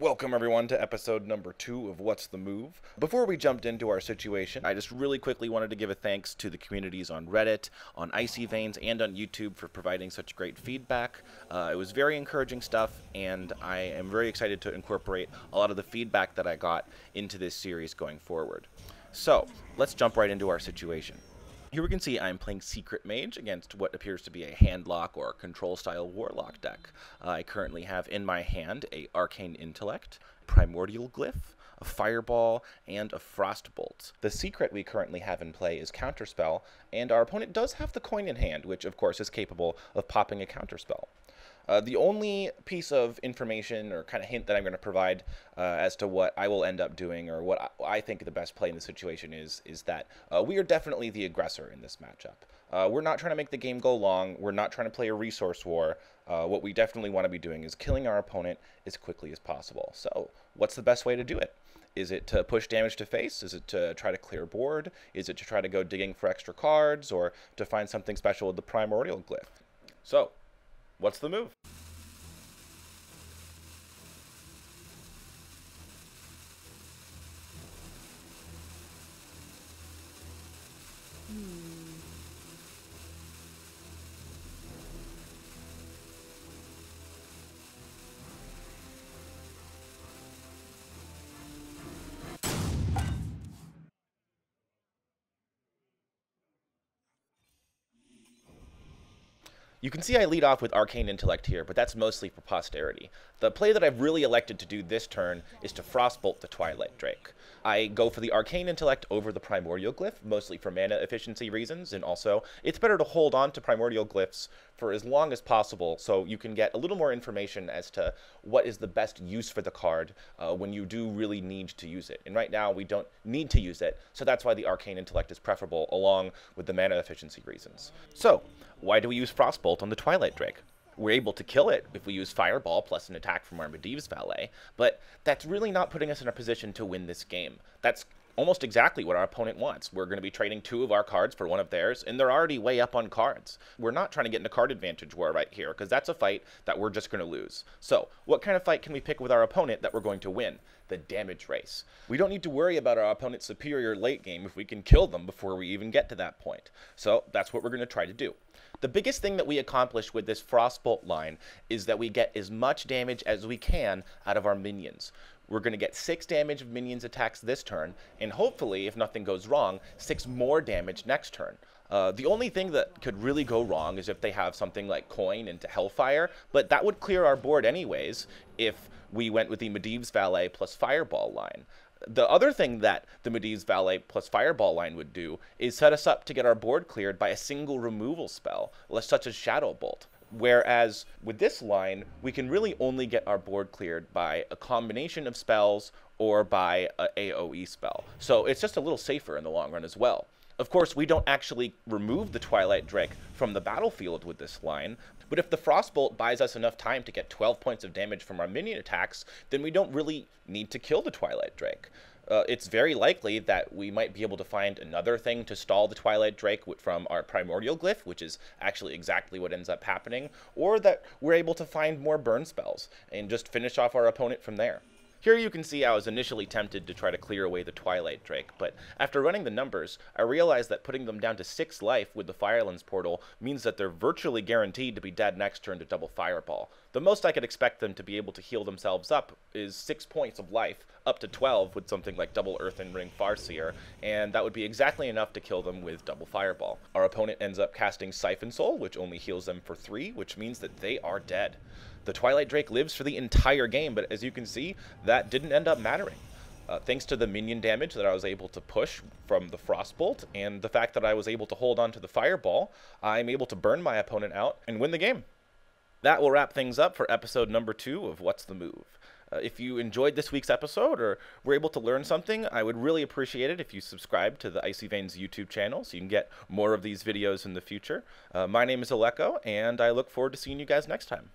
Welcome everyone to episode number 2 of What's the Move. Before we jumped into our situation, I just really quickly wanted to give a thanks to the communities on Reddit, on Icy Veins, and on YouTube for providing such great feedback. It was very encouraging stuff, and I am very excited to incorporate a lot of the feedback that I got into this series going forward. So, let's jump right into our situation. Here we can see I'm playing Secret Mage against what appears to be a handlock or control-style warlock deck. I currently have in my hand a Arcane Intellect, Primordial Glyph, a Fireball, and a Frostbolt. The secret we currently have in play is Counterspell, and our opponent does have the coin in hand, which of course is capable of popping a Counterspell. The only piece of information or kind of hint that I'm going to provide as to what I will end up doing or what I think the best play in the situation is that we are definitely the aggressor in this matchup. We're not trying to make the game go long. We're not trying to play a resource war. What we definitely want to be doing is killing our opponent as quickly as possible. So what's the best way to do it? Is it to push damage to face? Is it to try to clear board? Is it to try to go digging for extra cards or to find something special with the Primordial Glyph? So, what's the move? You can see I lead off with Arcane Intellect here, but that's mostly for posterity. The play that I've really elected to do this turn is to Frostbolt the Twilight Drake. I go for the Arcane Intellect over the Primordial Glyph, mostly for mana efficiency reasons, and also it's better to hold on to Primordial Glyphs for as long as possible so you can get a little more information as to what is the best use for the card when you do really need to use it. And right now we don't need to use it, so that's why the Arcane Intellect is preferable along with the mana efficiency reasons. So, why do we use Frostbolt on the Twilight Drake? We're able to kill it if we use Fireball plus an attack from our Medivh's Valet, but that's really not putting us in a position to win this game. That's almost exactly what our opponent wants. We're going to be trading 2 of our cards for 1 of theirs, and they're already way up on cards. We're not trying to get into card advantage war right here, because that's a fight that we're just going to lose. So, what kind of fight can we pick with our opponent that we're going to win? The damage race. We don't need to worry about our opponent's superior late game if we can kill them before we even get to that point. So, that's what we're going to try to do. The biggest thing that we accomplish with this Frostbolt line is that we get as much damage as we can out of our minions. We're going to get 6 damage of minions attacks this turn, and hopefully, if nothing goes wrong, 6 more damage next turn. The only thing that could really go wrong is if they have something like Coin into Hellfire, but that would clear our board anyways if we went with the Medivh's Valet plus Fireball line. The other thing that the Medivh's Valet plus Fireball line would do is set us up to get our board cleared by a single removal spell, such as Shadow Bolt. Whereas with this line, we can really only get our board cleared by a combination of spells or by an AoE spell. So it's just a little safer in the long run as well. Of course, we don't actually remove the Twilight Drake from the battlefield with this line, but if the Frostbolt buys us enough time to get 12 points of damage from our minion attacks, then we don't really need to kill the Twilight Drake. It's very likely that we might be able to find another thing to stall the Twilight Drake from our Primordial Glyph, which is actually exactly what ends up happening, or that we're able to find more burn spells and just finish off our opponent from there. Here you can see I was initially tempted to try to clear away the Twilight Drake, but after running the numbers, I realized that putting them down to 6 life with the Firelands portal means that they're virtually guaranteed to be dead next turn to double Fireball. The most I could expect them to be able to heal themselves up is 6 points of life, up to 12 with something like double Earthen Ring Farseer, and that would be exactly enough to kill them with double Fireball. Our opponent ends up casting Siphon Soul, which only heals them for 3, which means that they are dead. The Twilight Drake lives for the entire game, but as you can see, that didn't end up mattering. Thanks to the minion damage that I was able to push from the Frostbolt, and the fact that I was able to hold on to the Fireball, I'm able to burn my opponent out and win the game. That will wrap things up for episode number 2 of What's the Move. If you enjoyed this week's episode or were able to learn something, I would really appreciate it if you subscribe to the Icy Veins YouTube channel so you can get more of these videos in the future. My name is Aleco, and I look forward to seeing you guys next time.